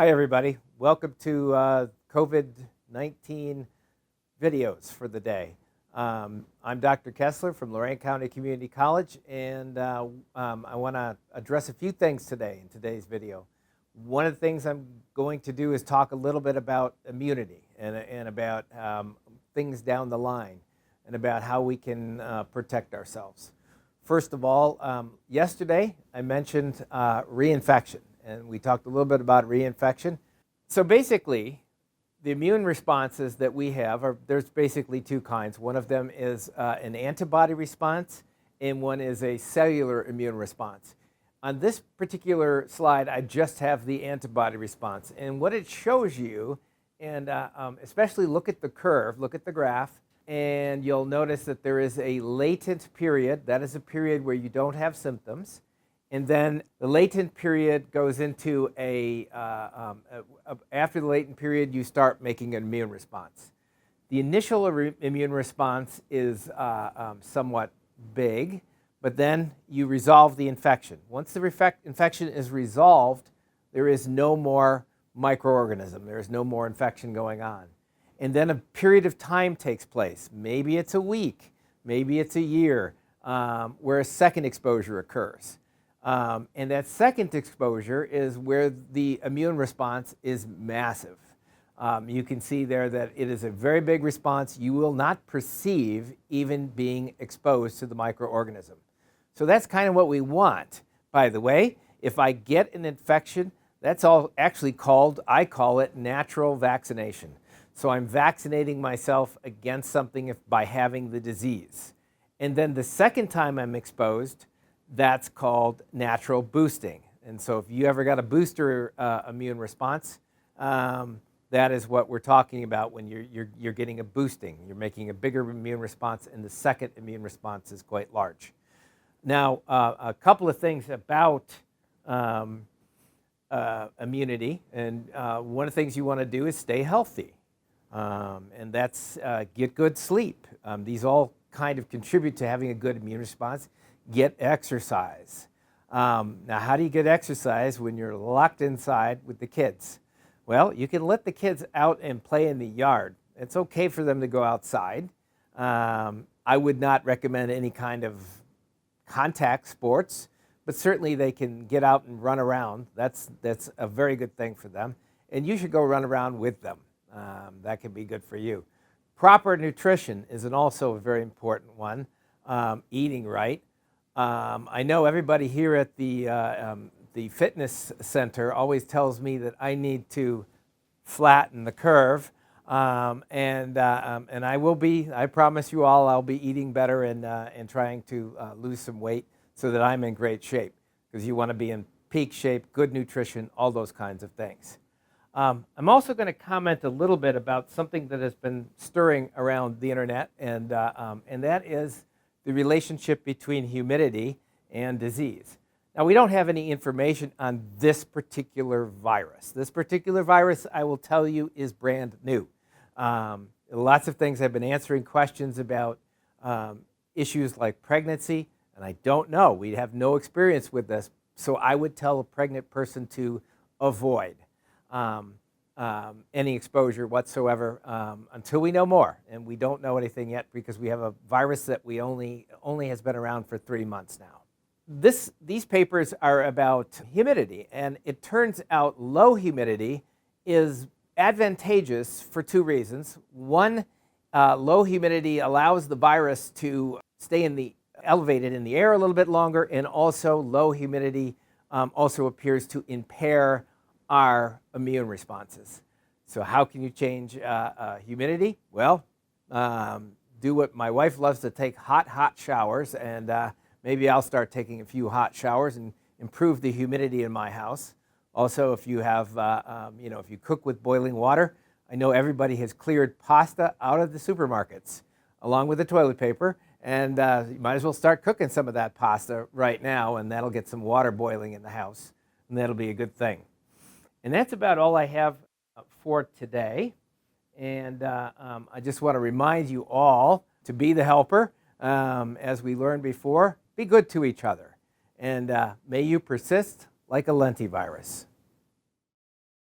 Hi everybody, welcome to COVID-19 videos for the day. I'm Dr. Kestler from Lorain County Community College, and I want to address a few things today in today's video. One of the things I'm going to do is talk a little bit about immunity and about things down the line and about how we can protect ourselves. First of all, yesterday I mentioned reinfection. And we talked a little bit about reinfection. So basically, the immune responses that we have there's basically two kinds. One of them is an antibody response, and one is a cellular immune response. On this particular slide, I just have the antibody response. And what it shows you, and especially look at the curve, look at the graph, and you'll notice that there is a latent period. That is a period where you don't have symptoms. And then the latent period goes into after the latent period, you start making an immune response. The initial immune response is somewhat big, but then you resolve the infection. Once the infection is resolved, there is no more microorganism. There is no more infection going on. And then a period of time takes place. Maybe it's a week, maybe it's a year, where a second exposure occurs. And that second exposure is where the immune response is massive. You can see there that it is a very big response. You will not perceive even being exposed to the microorganism. So that's kind of what we want. By the way, if I get an infection, that's all actually I call it natural vaccination. So I'm vaccinating myself against something by having the disease. And then the second time I'm exposed, that's called natural boosting. And so if you ever got a booster immune response, that is what we're talking about when you're getting a boosting. You're making a bigger immune response, and the second immune response is quite large. Now, a couple of things about immunity, and one of the things you want to do is stay healthy, and that's get good sleep. These all kind of contribute to having a good immune response. Get exercise. Now, how do you get exercise when you're locked inside with the kids? Well, you can let the kids out and play in the yard. It's okay for them to go outside. I would not recommend any kind of contact sports, but certainly they can get out and run around. That's a very good thing for them. And you should go run around with them. That can be good for you. Proper nutrition is also a very important one. Eating right. I know everybody here at the fitness center always tells me that I need to flatten the curve, and I promise you all I'll be eating better and trying to lose some weight so that I'm in great shape, because you want to be in peak shape, good nutrition, all those kinds of things. I'm also going to comment a little bit about something that has been stirring around the internet, and that is the relationship between humidity and disease. Now, we don't have any information on this particular virus. This particular virus, I will tell you, is brand new. Lots of things have been answering questions about issues like pregnancy, and I don't know. We have no experience with this, so I would tell a pregnant person to avoid any exposure whatsoever until we know more, and we don't know anything yet because we have a virus that we only has been around for 3 months now. These papers are about humidity, and it turns out low humidity is advantageous for two reasons. One, low humidity allows the virus to stay elevated in the air a little bit longer, and also low humidity also appears to impair our immune responses. So how can you change humidity? Well, do what my wife loves to take, hot showers, and maybe I'll start taking a few hot showers and improve the humidity in my house. Also, if you have, if you cook with boiling water, I know everybody has cleared pasta out of the supermarkets along with the toilet paper, and you might as well start cooking some of that pasta right now, and that'll get some water boiling in the house, and that'll be a good thing. And that's about all I have for today. And I just want to remind you all to be the helper. As we learned before, be good to each other. And may you persist like a lentivirus.